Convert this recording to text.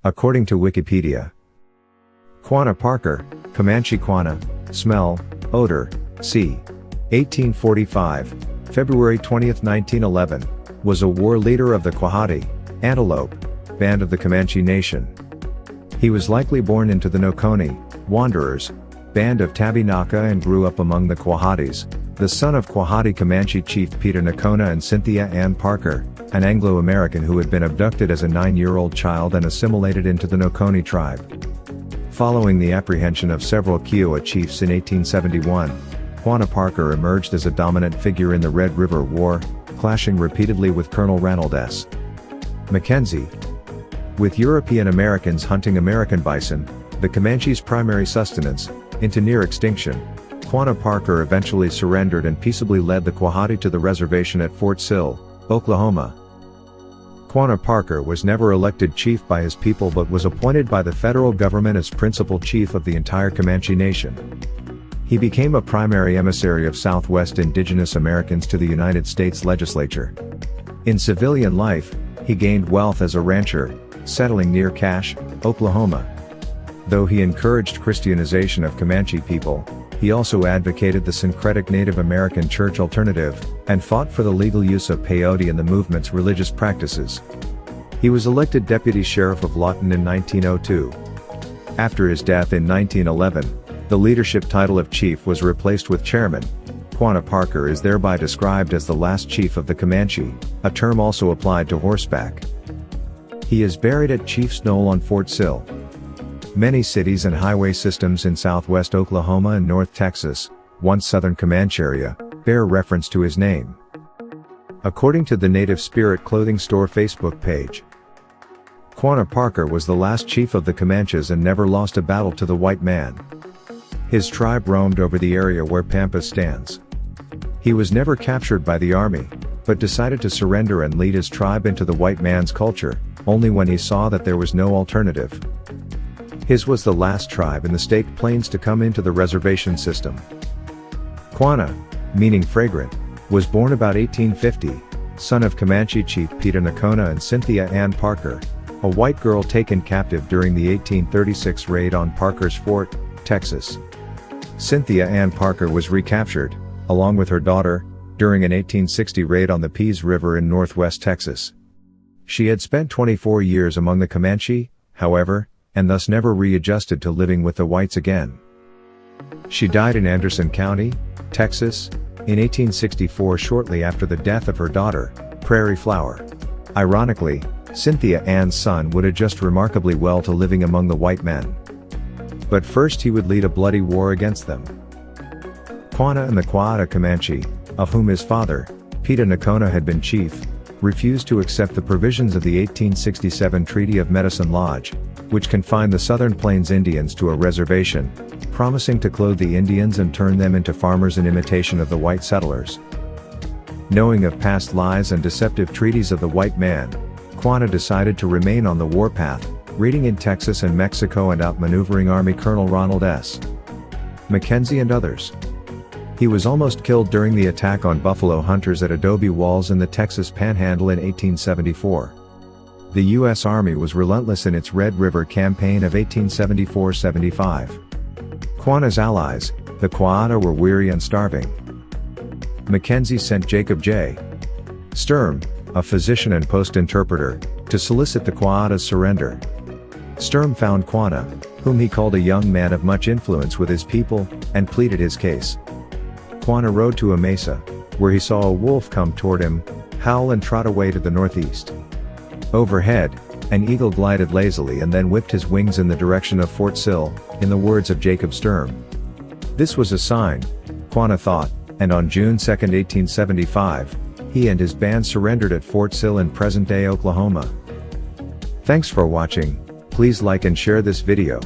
According to Wikipedia. Quanah Parker, Comanche Quanah, smell, odor, c. 1845, February 20, 1911, was a war leader of the Quahati, Antelope, band of the Comanche Nation. He was likely born into the Noconi, Wanderers, band of Tabinaka and grew up among the Quahatis, the son of Quahati Comanche chief Peter Nakona and Cynthia Ann Parker, an Anglo-American who had been abducted as a 9-year-old child and assimilated into the Noconi tribe. Following the apprehension of several Kiowa chiefs in 1871, Quanah Parker emerged as a dominant figure in the Red River War, clashing repeatedly with Colonel Ranald S. Mackenzie. With European Americans hunting American bison, the Comanche's primary sustenance, into near extinction, Quanah Parker eventually surrendered and peaceably led the Quahati to the reservation at Fort Sill, Oklahoma. Quanah Parker was never elected chief by his people but was appointed by the federal government as principal chief of the entire Comanche Nation. He became a primary emissary of Southwest indigenous Americans to the United States legislature. In civilian life, he gained wealth as a rancher, settling near Cache, Oklahoma. Though he encouraged Christianization of Comanche people, he also advocated the syncretic Native American church alternative, and fought for the legal use of peyote and the movement's religious practices. He was elected deputy sheriff of Lawton in 1902. After his death in 1911, the leadership title of chief was replaced with chairman. Quanah Parker is thereby described as the last chief of the Comanche, a term also applied to horseback. He is buried at Chief's Knoll on Fort Sill. Many cities and highway systems in southwest Oklahoma and north Texas, once southern Comanche area, bear reference to his name. According to the Native Spirit Clothing Store Facebook page, Quanah Parker was the last chief of the Comanches and never lost a battle to the white man. His tribe roamed over the area where Pampas stands. He was never captured by the army, but decided to surrender and lead his tribe into the white man's culture, only when he saw that there was no alternative. His was the last tribe in the Staked Plains to come into the reservation system. Quanah, meaning fragrant, was born about 1850, son of Comanche chief Peter Nakona and Cynthia Ann Parker, a white girl taken captive during the 1836 raid on Parker's Fort, Texas. Cynthia Ann Parker was recaptured, along with her daughter, during an 1860 raid on the Pease River in northwest Texas. She had spent 24 years among the Comanche, however, and thus never readjusted to living with the whites again. She died in Anderson County, Texas, in 1864 shortly after the death of her daughter, Prairie Flower. Ironically, Cynthia Ann's son would adjust remarkably well to living among the white men. But first he would lead a bloody war against them. Quanah and the Quahata Comanche, of whom his father, Peter Nakona had been chief, refused to accept the provisions of the 1867 Treaty of Medicine Lodge, which confined the Southern Plains Indians to a reservation, promising to clothe the Indians and turn them into farmers in imitation of the white settlers. Knowing of past lies and deceptive treaties of the white man, Quanah decided to remain on the warpath, raiding in Texas and Mexico and outmaneuvering Army Colonel Ronald S. Mackenzie and others. He was almost killed during the attack on buffalo hunters at Adobe Walls in the Texas Panhandle in 1874. The U.S. Army was relentless in its Red River Campaign of 1874-75. Quanah's allies, the Quahata, were weary and starving. Mackenzie sent Jacob J. Sturm, a physician and post-interpreter, to solicit the Quahata's surrender. Sturm found Quanah, whom he called a young man of much influence with his people, and pleaded his case. Quanah rode to a mesa, where he saw a wolf come toward him, howl and trot away to the northeast. Overhead, an eagle glided lazily and then whipped his wings in the direction of Fort Sill, in the words of Jacob Sturm. This was a sign, Quanah thought, and on June 2, 1875, he and his band surrendered at Fort Sill in present-day Oklahoma. Thanks for watching. Please like and share this video.